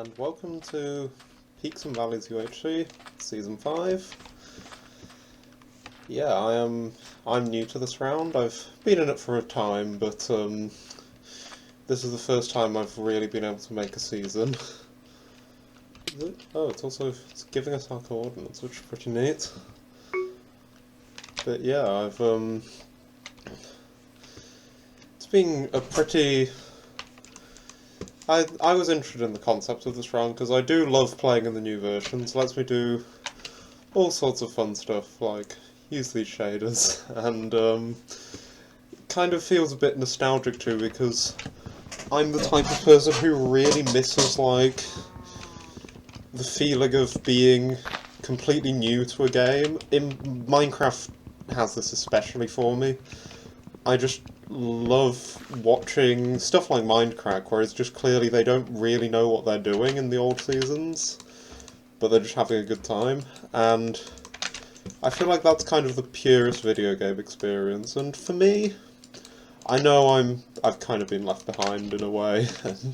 and welcome to Peaks and Valleys UHC, Season 5. Yeah, I'm new to this round. I've been in it for a time, but this is the first time I've really been able to make a season. Is it? Oh, it's giving us our coordinates, which is pretty neat. But yeah, it's been a pretty... I was interested in the concept of this round because I do love playing in the new versions. It lets me do all sorts of fun stuff, like use these shaders, and kind of feels a bit nostalgic too because I'm the type of person who really misses like the feeling of being completely new to a game. In Minecraft has this especially for me. I just love watching stuff like Minecraft, where it's just clearly they don't really know what they're doing in the old seasons, but they're just having a good time, and I feel like that's kind of the purest video game experience, and for me, I know I've kind of been left behind in a way, and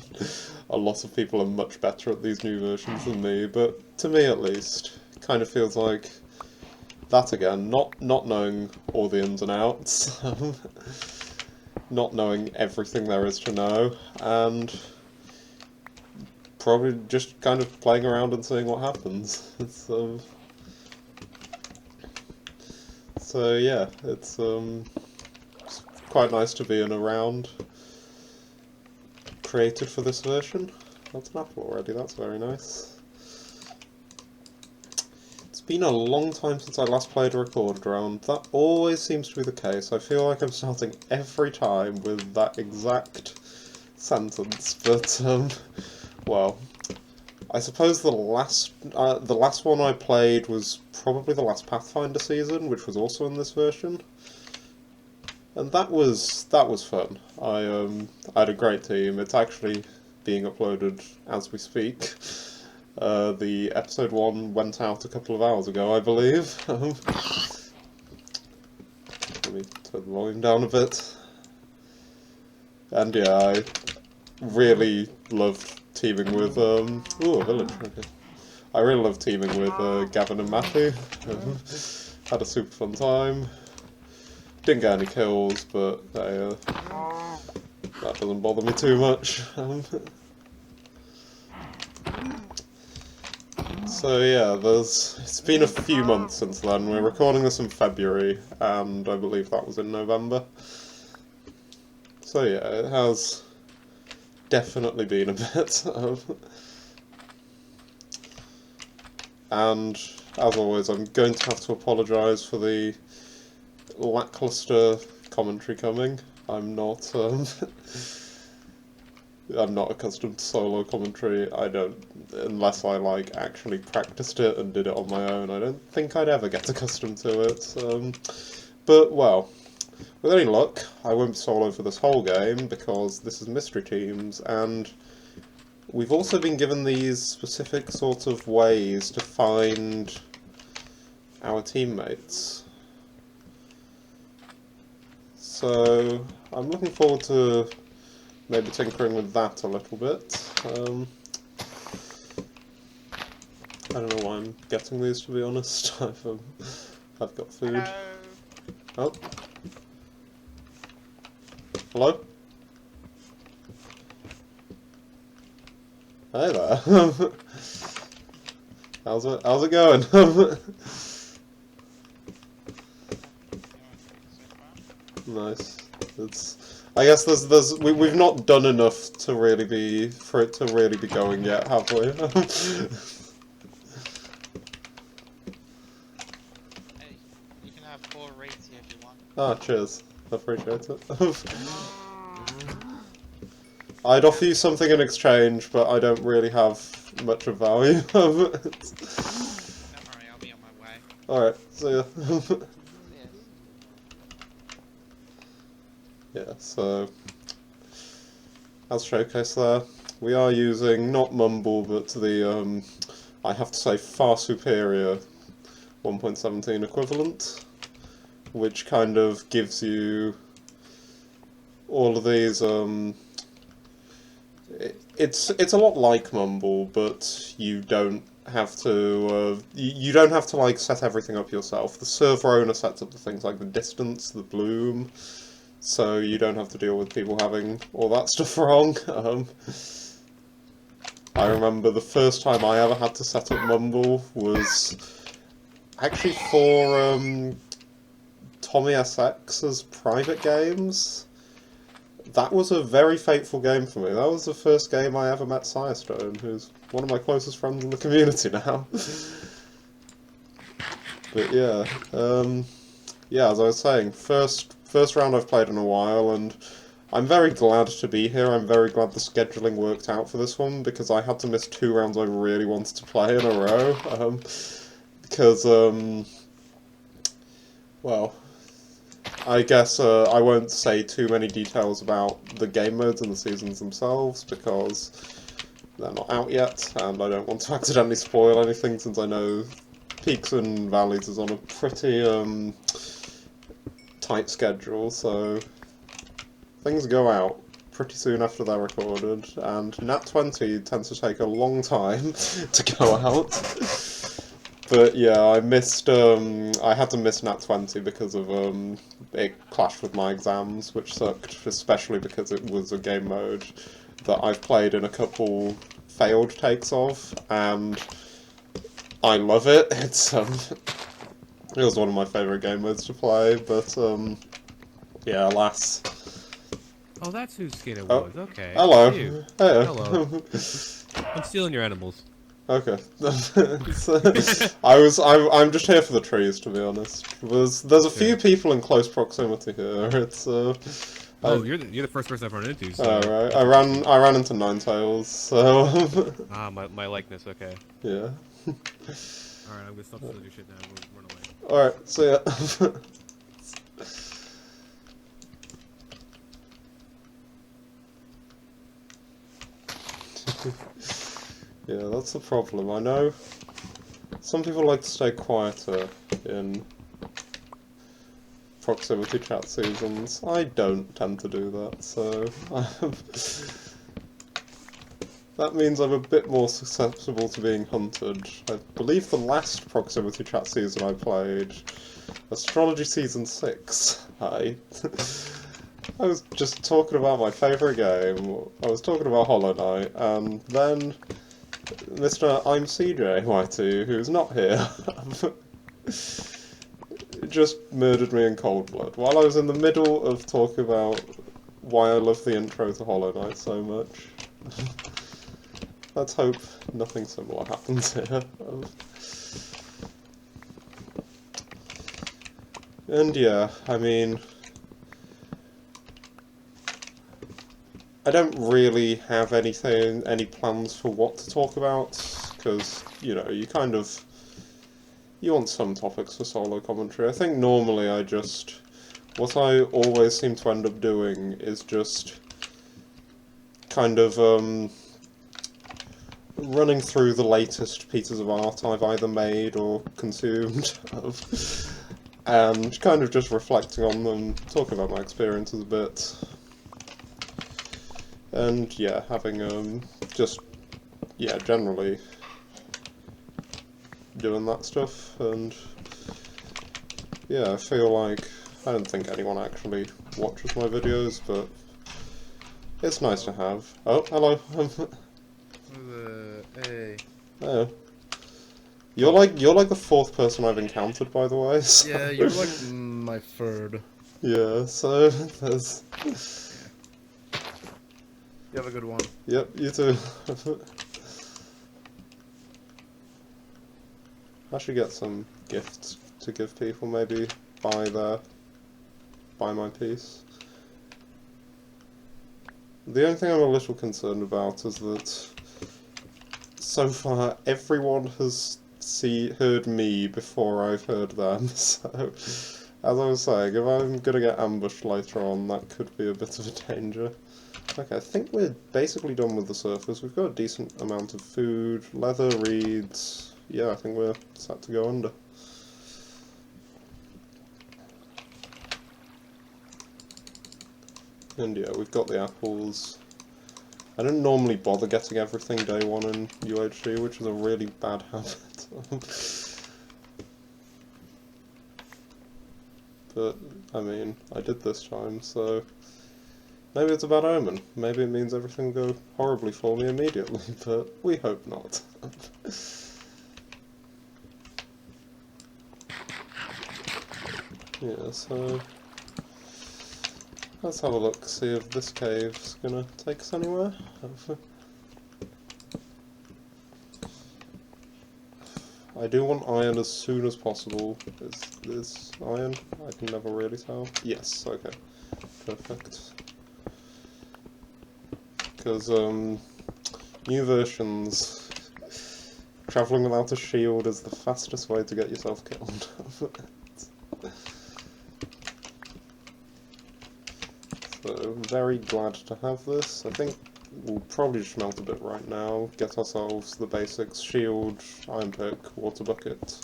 a lot of people are much better at these new versions than me, but to me at least, it kind of feels like that again, not knowing all the ins and outs, not knowing everything there is to know, and probably just kind of playing around and seeing what happens. So yeah, it's quite nice to be in a round created for this version. That's an apple already, that's very nice. It's been a long time since I last played a recorded round. That always seems to be the case. I feel like I'm starting every time with that exact sentence, but well, I suppose the last one I played was probably the last Pathfinder season, which was also in this version, and that was fun. I had a great team. It's actually being uploaded as we speak. The episode 1 went out a couple of hours ago, I believe. Let me turn the volume down a bit. And yeah, I really loved teaming with, ooh, a village, okay. I really loved teaming with Gavin and Matthew. Had a super fun time. Didn't get any kills, but that doesn't bother me too much. So yeah, it's been a few months since then. We're recording this in February, and I believe that was in November. So yeah, it has definitely been a bit. And as always, I'm going to have to apologise for the lackluster commentary coming. I'm not accustomed to solo commentary. I don't, unless I like actually practiced it and did it on my own, I don't think I'd ever get accustomed to it. But well, with any luck, I won't be solo for this whole game because this is Mystery Teams, and we've also been given these specific sort of ways to find our teammates. So I'm looking forward to maybe tinkering with that a little bit. I don't know why I'm getting these, to be honest. I've got food. Hello? Oh. Hello? Hey there. How's it going? Nice. I guess we've not done enough to really for it to really be going yet, have we? Hey, you can have 4 rates here if you want. Ah, cheers. I appreciate it. I'd offer you something in exchange, but I don't really have much of value. Don't worry, I'll be on my way. Alright, see ya. Yes. Yeah, so as showcased there, we are using not Mumble, but the I have to say far superior 1.17 equivalent, which kind of gives you all of these it's a lot like Mumble, but you don't have to you don't have to like set everything up yourself. The server owner sets up the things like the distance, the bloom, so you don't have to deal with people having all that stuff wrong. I remember the first time I ever had to set up Mumble was actually for Tommy SX's private games. That was a very fateful game for me. That was the first game I ever met Firestone, who's one of my closest friends in the community now. But yeah, yeah, as I was saying, first round I've played in a while, and I'm very glad to be here. I'm very glad the scheduling worked out for this one, because I had to miss 2 rounds I really wanted to play in a row. Because, well, I guess I won't say too many details about the game modes and the seasons themselves, because they're not out yet, and I don't want to accidentally spoil anything, since I know Peaks and Valleys is on a pretty tight schedule, so things go out pretty soon after they're recorded, and Nat 20 tends to take a long time to go out. But yeah, I missed, I had to miss Nat 20 because of, it clashed with my exams, which sucked, especially because it was a game mode that I've played in a couple failed takes of, and I love it. It's, it was one of my favourite game modes to play, but, yeah, alas. Oh, that's whose skin it Oh, was. Okay. hello. You. Hey. Hello. I'm stealing your animals. Okay. I'm just here for the trees, to be honest. There's a few people in close proximity here. It's Oh, you're the first person I've run into. So alright. I ran into Ninetales, so ah, my likeness. Okay. yeah. All right, I'm gonna stop stealing your shit now. We'll run away. Alright, so yeah. Yeah, that's the problem. I know some people like to stay quieter in proximity chat seasons. I don't tend to do that, so that means I'm a bit more susceptible to being hunted. I believe the last proximity chat season I played, Astrology Season 6, I was just talking about my favourite game, I was talking about Hollow Knight, and then Mr. I'm CJ, who's not here, just murdered me in cold blood, while I was in the middle of talking about why I love the intro to Hollow Knight so much. Let's hope nothing similar happens here. And yeah, I mean, I don't really have any plans for what to talk about, because, you know, you want some topics for solo commentary. I think normally what I always seem to end up doing is just kind of, running through the latest pieces of art I've either made or consumed, and kind of just reflecting on them, talking about my experiences a bit. And yeah, having generally doing that stuff, and yeah, I feel like I don't think anyone actually watches my videos, but it's nice to have. Oh, hello. Hey. Oh. You're like the 4th person I've encountered, by the way. So. Yeah, you're like my third. Yeah, so there's. You have a good one. Yep, you too. I should get some gifts to give people, maybe buy my piece. The only thing I'm a little concerned about is that so far everyone has heard me before I've heard them, so as I was saying, if I'm gonna get ambushed later on, that could be a bit of a danger. Okay, I think we're basically done with the surface. We've got a decent amount of food, leather, reeds. Yeah, I think we're set to go under. And yeah, we've got the apples. I don't normally bother getting everything day one in UHD, which is a really bad habit. But, I mean, I did this time, so maybe it's a bad omen. Maybe it means everything will go horribly for me immediately, but we hope not. Yeah, so let's have a look, see if this cave's gonna take us anywhere. Hopefully. I do want iron as soon as possible. Is this iron? I can never really tell. Yes, okay. Perfect. Because, new versions, travelling without a shield is the fastest way to get yourself killed. So, very glad to have this. I think we'll probably just melt a bit right now, get ourselves the basics, shield, iron pick, water bucket,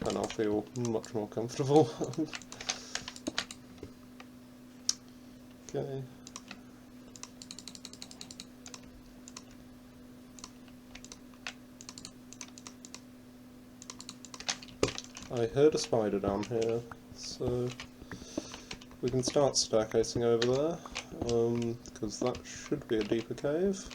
and I'll feel much more comfortable. Okay. I heard a spider down here, so we can start staircasing over there, because that should be a deeper cave.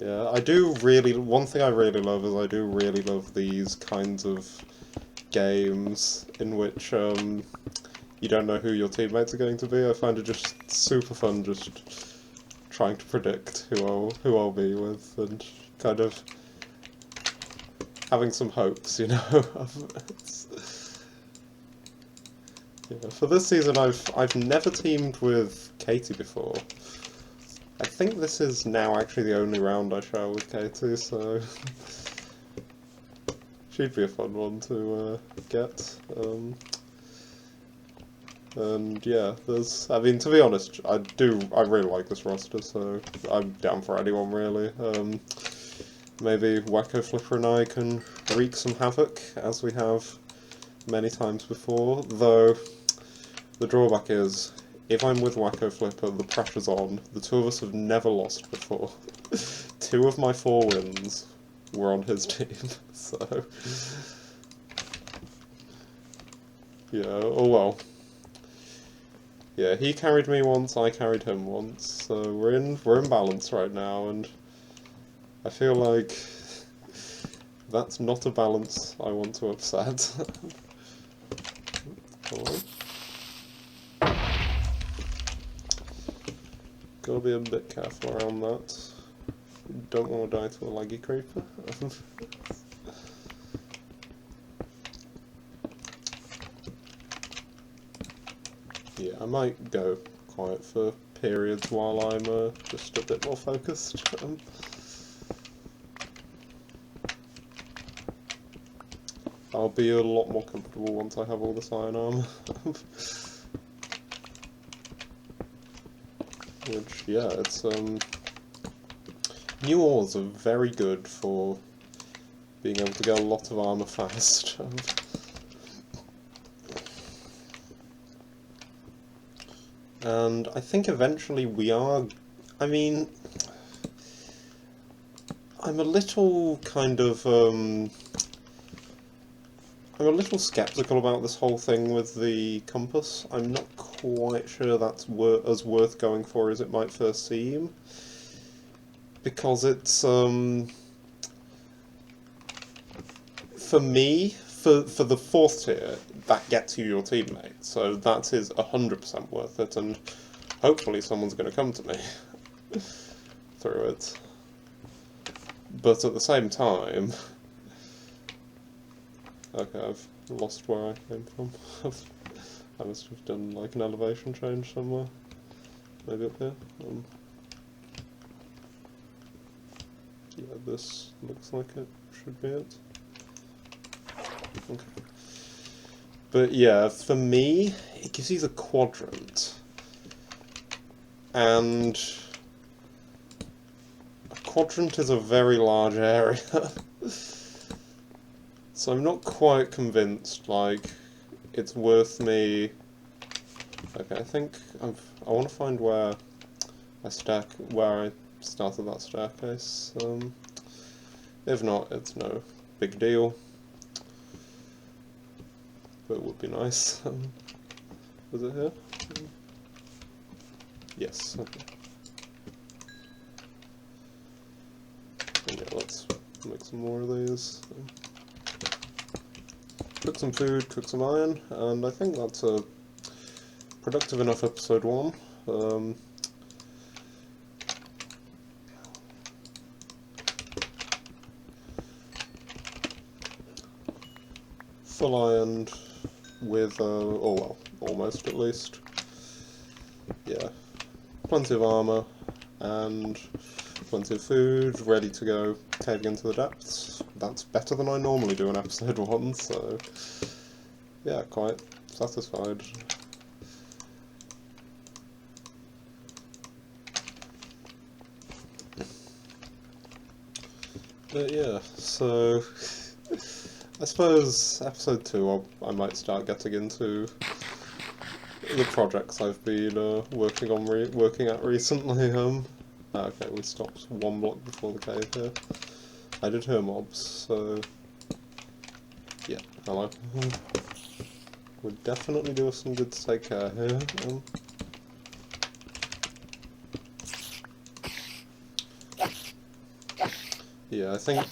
Yeah, I do really, one thing I really love is I do really love these kinds of games in which you don't know who your teammates are going to be. I find it just super fun just trying to predict who I'll be with and kind of having some hopes, you know. Yeah, for this season I've never teamed with Katie before. I think this is now actually the only round I share with Katie, so she'd be a fun one to get. And yeah, I mean, to be honest, I really like this roster, so I'm down for anyone really. Maybe Wacko Flipper and I can wreak some havoc, as we have many times before, though the drawback is, if I'm with Wacko Flipper, the pressure's on. The two of us have never lost before. 2 of my 4 wins were on his team, so yeah, oh well. Yeah, he carried me once, I carried him once, so we're in balance right now, and I feel like that's not a balance I want to upset. Come on. Gotta be a bit careful around that. Don't want to die to a laggy creeper. Yeah, I might go quiet for periods while I'm just a bit more focused. I'll be a lot more comfortable once I have all this iron armor. Which, yeah, it's, new ores are very good for being able to get a lot of armor fast. And I think eventually we are, I mean, I'm a little kind of, I'm a little sceptical about this whole thing with the compass. I'm not quite sure that's as worth going for as it might first seem. Because it's, for me, for the 4th tier, that gets you your teammate, so that is 100% worth it, and hopefully someone's going to come to me through it. But at the same time... Okay, I've lost where I came from. I must have done like an elevation change somewhere. Maybe up here? Yeah, this looks like it should be it. Okay. But yeah, for me, it gives you the quadrant. And a quadrant is a very large area. So I'm not quite convinced, like, it's worth me... Okay, I think I want to find where I started that staircase. If not, it's no big deal. But it would be nice. Was it here? Yes, okay. And yeah, let's make some more of these. Cook some food, cook some iron, and I think that's a productive enough episode 1. Full ironed with, oh well, almost at least. Yeah, plenty of armour and plenty of food, ready to go caving into the depths. That's better than I normally do in episode 1, so yeah, quite satisfied. But yeah, so I suppose episode 2 I might start getting into the projects I've been working at recently. Okay, we stopped one block before the cave here. I did hear mobs, so yeah, hello. We're definitely doing some good to take care here. Yeah, I think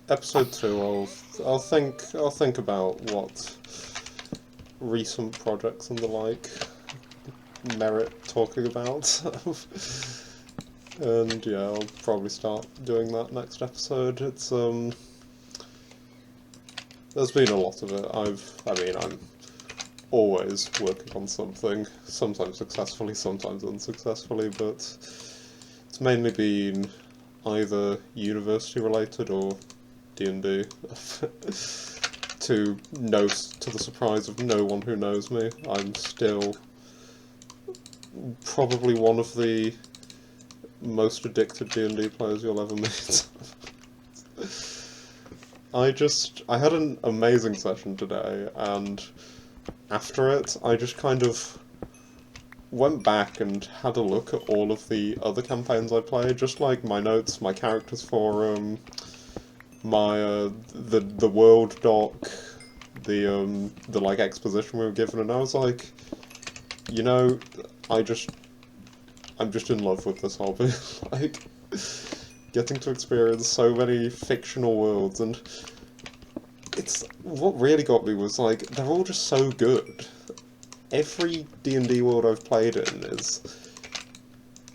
episode 2 I'll think about what recent projects and the like merit talking about. And yeah, I'll probably start doing that next episode. It's there's been a lot of it. I'm always working on something, sometimes successfully, sometimes unsuccessfully, but it's mainly been either university related or D&D. To the surprise of no one who knows me, I'm still probably one of the most addicted D&D players you'll ever meet. I had an amazing session today, and after it, I just kind of went back and had a look at all of the other campaigns I played, just like my notes, my characters forum, my the world doc, the like exposition we were given, and I was like, you know, I'm just in love with this hobby. Like, getting to experience so many fictional worlds, and it's what really got me was like they're all just so good. Every D&D world I've played in is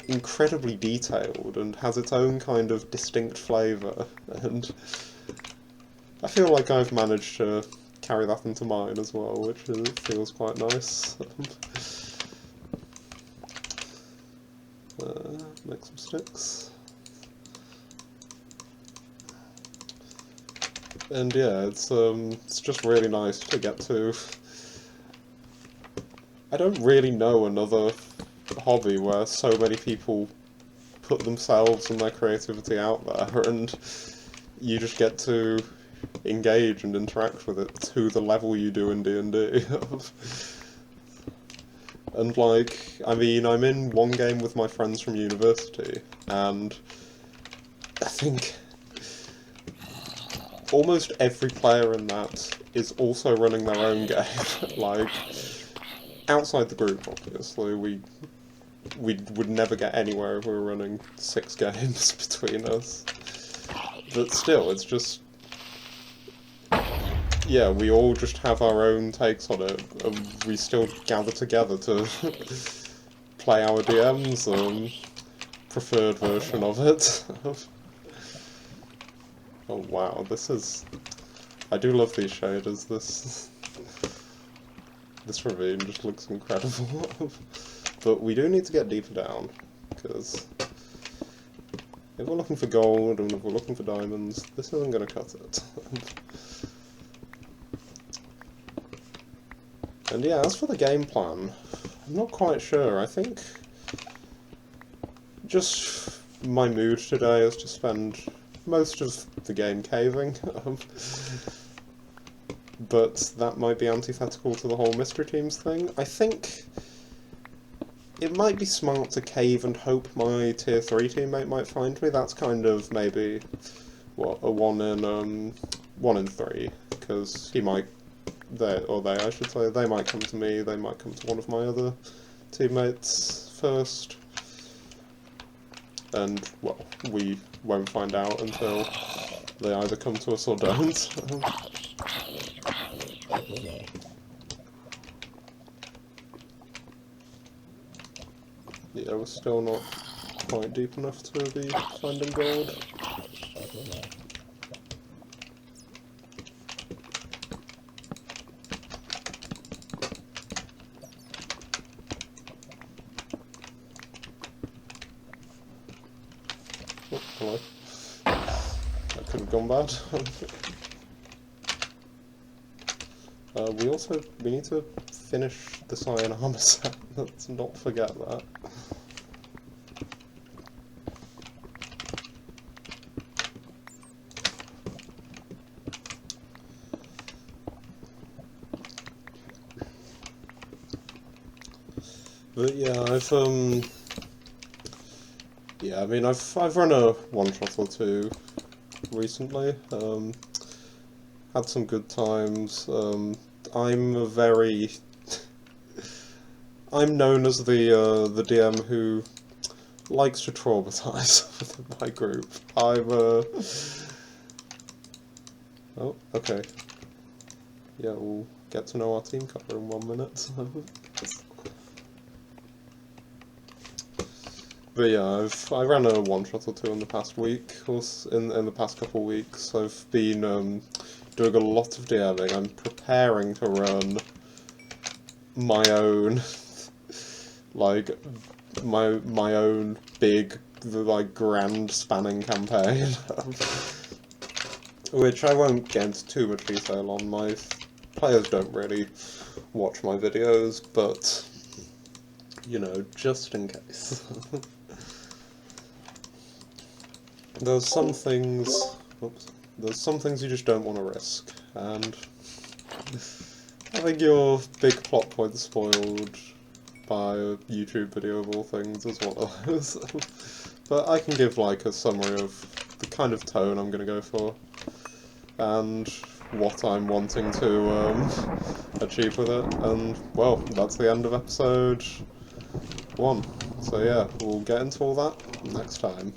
incredibly detailed and has its own kind of distinct flavour, and I feel like I've managed to carry that into mine as well, which feels quite nice. Make some sticks. And yeah, it's just really nice to get to. I don't really know another hobby where so many people put themselves and their creativity out there, and you just get to engage and interact with it to the level you do in D&D. And like, I mean, I'm in one game with my friends from university, and I think almost every player in that is also running their own game. Like, outside the group, obviously, we would never get anywhere if we were running 6 games between us. But still, it's just... yeah, we all just have our own takes on it, and we still gather together to play our DM's preferred version of it. Oh wow, this is... I do love these shaders, this ravine just looks incredible. But we do need to get deeper down, because if we're looking for gold and if we're looking for diamonds, this isn't going to cut it. And yeah, as for the game plan, I'm not quite sure. I think just my mood today is to spend most of the game caving. but that might be antithetical to the whole mystery teams thing. I think it might be smart to cave and hope my tier 3 teammate might find me. That's kind of maybe, what, a 1 in 3, because he might, I should say, they might come to me, they might come to one of my other teammates first. And, well, we won't find out until they either come to us or don't. Yeah, we're still not quite deep enough to be finding gold. Oh, hello. That could have gone bad. We need to finish this iron armor set. Let's not forget that. But yeah, I've run a one shot or two recently. Had some good times. I'm known as the DM who likes to traumatize my group. Oh, okay. Yeah, we'll get to know our team color in 1 minute. But yeah, I ran a one shot or two in the past week, or in the past couple of weeks. I've been doing a lot of DMing. I'm preparing to run my own, like my own big, like grand spanning campaign, which I won't get into too much detail on. My players don't really watch my videos, but you know, just in case. There's some things you just don't want to risk, and having your big plot point spoiled by a YouTube video of all things is one of those. But I can give like a summary of the kind of tone I'm going to go for, and what I'm wanting to achieve with it, and well, that's the end of episode 1. So yeah, we'll get into all that next time.